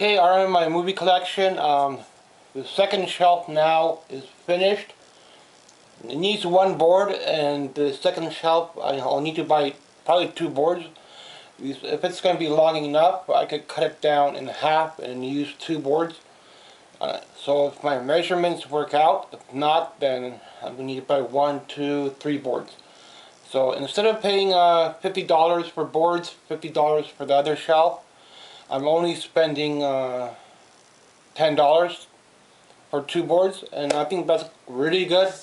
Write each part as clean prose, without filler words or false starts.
Okay, alright, my movie collection. The second shelf now is finished. It needs one board, and the second shelf I'll need to buy probably two boards. If it's going to be long enough, I could cut it down in half and use two boards. So if my measurements work out, if not, then I'm going to need to buy one, two, three boards. So instead of paying $50 for boards, $50 for the other shelf, I'm only spending $10 for two boards, and I think that's really good.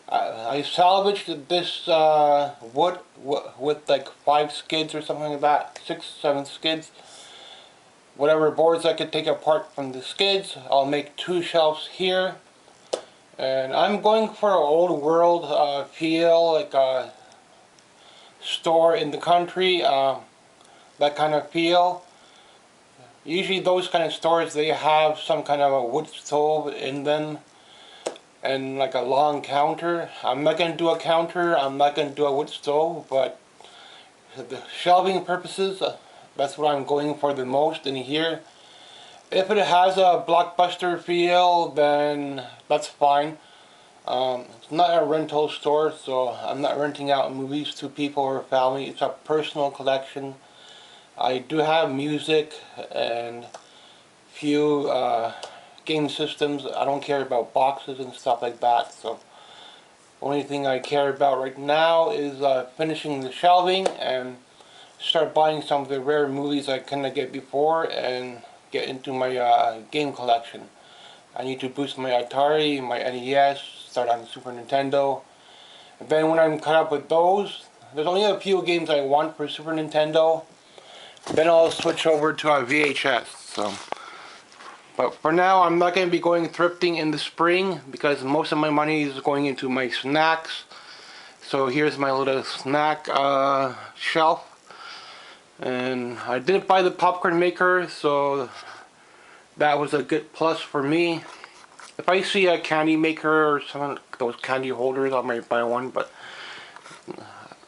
I salvaged this wood with like 5 skids or something like that, 6, 7 skids. Whatever boards I could take apart from the skids, I'll make two shelves here. And I'm going for an old world feel, like a store in the country, that kind of feel. Usually those kind of stores, they have some kind of a wood stove in them and like a long counter. I'm not going to do a counter, I'm not going to do a wood stove, but the shelving purposes, that's what I'm going for the most in here. If it has a Blockbuster feel, then that's fine. It's not a rental store, so I'm not renting out movies to people or family. It's a personal collection. I do have music and few game systems. I don't care about boxes and stuff like that. So only thing I care about right now is finishing the shelving and start buying some of the rare movies I couldn't get before and get into my game collection. I need to boost my Atari, my NES, start on Super Nintendo. And then when I'm caught up with those, there's only a few games I want for Super Nintendo. Then I'll switch over to a VHS. But for now, I'm not going to be going thrifting in the spring because most of my money is going into my snacks. So here's my little snack shelf. And I didn't buy the popcorn maker, so that was a good plus for me. If I see a candy maker or some of those candy holders, I might buy one. But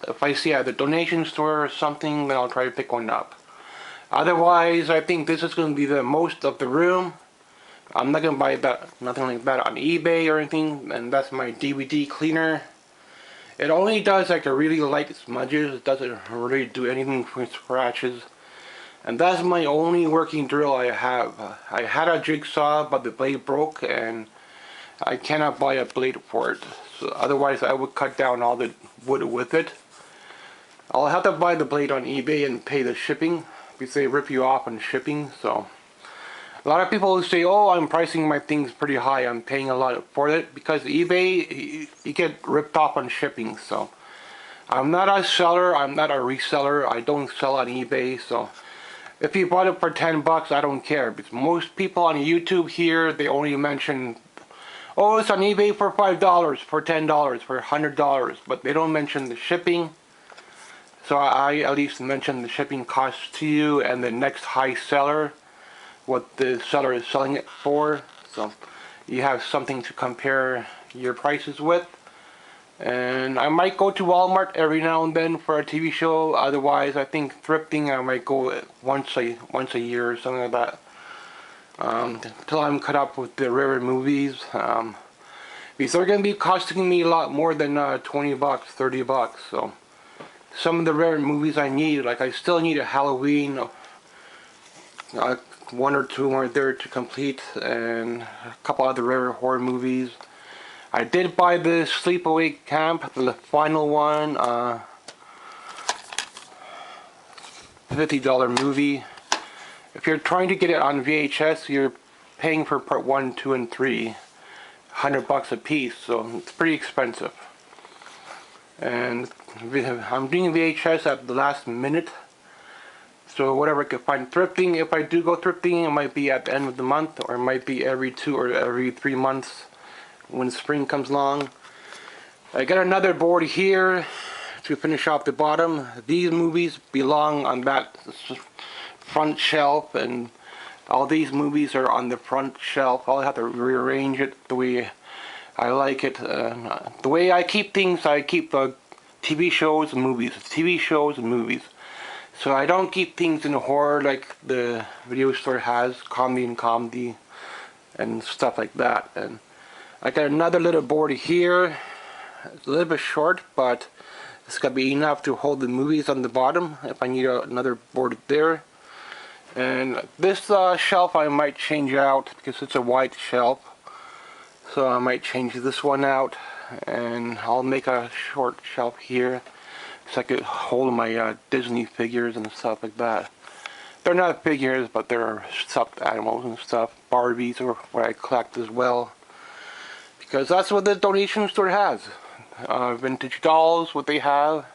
if I see at the donation store or something, then I'll try to pick one up. Otherwise, I think this is going to be the most of the room. I'm not going to buy that, nothing like that on eBay or anything. And that's my DVD cleaner. It only does like a really light smudges. It doesn't really do anything for scratches. And that's my only working drill I have. I had a jigsaw, but the blade broke, and I cannot buy a blade for it. So otherwise, I would cut down all the wood with it. I'll have to buy the blade on eBay and pay the shipping, because they rip you off on shipping. So a lot of people say, oh, I'm pricing my things pretty high, I'm paying a lot for it, because eBay, you get ripped off on shipping. So I'm not a seller, I'm not a reseller, I don't sell on eBay. So if you bought it for 10 bucks, I don't care, because most people on YouTube here, they only mention, oh, it's on eBay for $5, for $10, for $100, but they don't mention the shipping. So I at least mention the shipping costs to you and the next high seller, what the seller is selling it for. So you have something to compare your prices with. And I might go to Walmart every now and then for a TV show. Otherwise, I think thrifting I might go once a year or something like that. Until I'm caught up with the rare movies. These are going to be costing me a lot more than 20 bucks, 30 bucks. So some of the rare movies I need, like I still need a Halloween, one or two more there to complete, and a couple other rare horror movies. I did buy the Sleepaway Camp, the final one, $50 movie. If you're trying to get it on VHS, you're paying for part 1, 2, and 3, 100 bucks a piece, so it's pretty expensive. And I'm doing VHS at the last minute, so whatever I can find thrifting. If I do go thrifting, it might be at the end of the month, or it might be every 2 or every 3 months when spring comes along. I got another board here to finish off the bottom. These movies belong on that front shelf, and all these movies are on the front shelf. I'll have to rearrange it the way I like it. The way I keep things, I keep the TV shows and movies. TV shows and movies. So I don't keep things in horror like the video store has, comedy and stuff like that. And I got another little board here. It's a little bit short, but it's gonna be enough to hold the movies on the bottom if I need another board there. And this shelf I might change out because it's a white shelf, so I might change this one out, and I'll make a short shelf here so I could hold my Disney figures and stuff like that. They're not figures, but they're stuffed animals and stuff. Barbies are what I collect as well, because that's what the donation store has. Vintage dolls, what they have.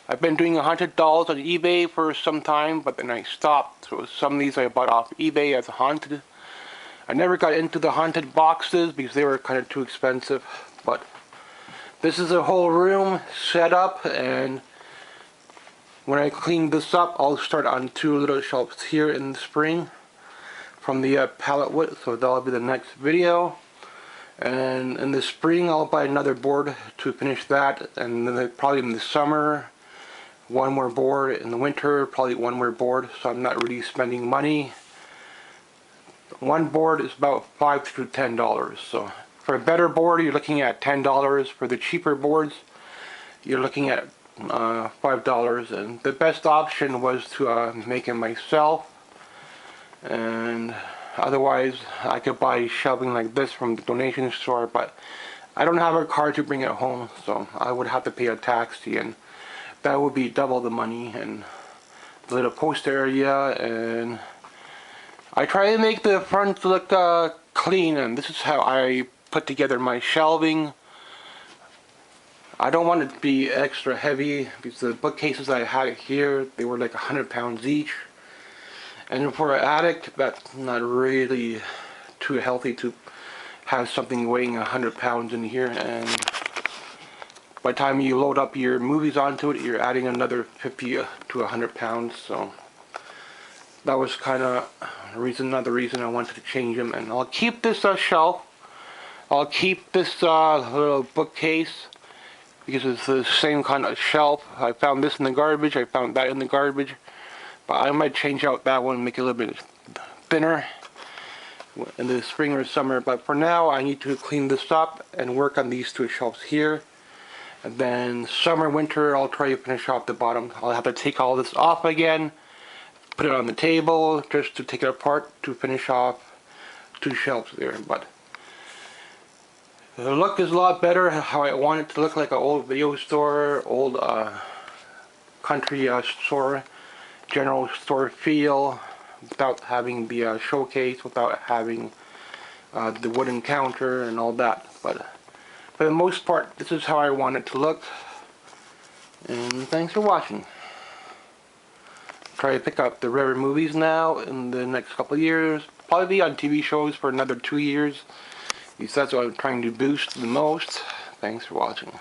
I've been doing haunted dolls on eBay for some time, but then I stopped. So some of these I bought off eBay as haunted. I never got into the haunted boxes because they were kind of too expensive. But this is a whole room set up, and when I clean this up, I'll start on 2 little shelves here in the spring from the pallet wood. So that'll be the next video. And in the spring, I'll buy another board to finish that, and then probably in the summer, one more board. In the winter, probably one more board, so I'm not really spending money. One board is about $5 to $10, so for a better board you're looking at $10. For the cheaper boards you're looking at $5, and the best option was to make it myself. And otherwise I could buy shelving like this from the donation store, but I don't have a car to bring it home, so I would have to pay a taxi, and that would be double the money. And the little post area, and I try to make the front look clean, and this is how I put together my shelving. I don't want it to be extra heavy because the bookcases I had here, they were like 100 pounds each, and for an attic that's not really too healthy to have something weighing 100 pounds in here. And by the time you load up your movies onto it, you're adding another 50 to 100 pounds. So that was kind of another reason I wanted to change them. And I'll keep this shelf. I'll keep this little bookcase because it's the same kind of shelf. I found this in the garbage. I found that in the garbage. But I might change out that one, make it a little bit thinner in the spring or summer. But for now, I need to clean this up and work on these 2 shelves here. And then summer, winter, I'll try to finish off the bottom. I'll have to take all this off again, put it on the table just to take it apart to finish off 2 shelves there. But the look is a lot better, how I want it to look, like an old video store, old country store, general store feel, without having the showcase, without having the wooden counter and all that. But for the most part, this is how I want it to look. And thanks for watching. Try to pick up the rarer movies now in the next couple of years. Probably be on TV shows for another 2 years. Because that's what I'm trying to boost the most. Thanks for watching.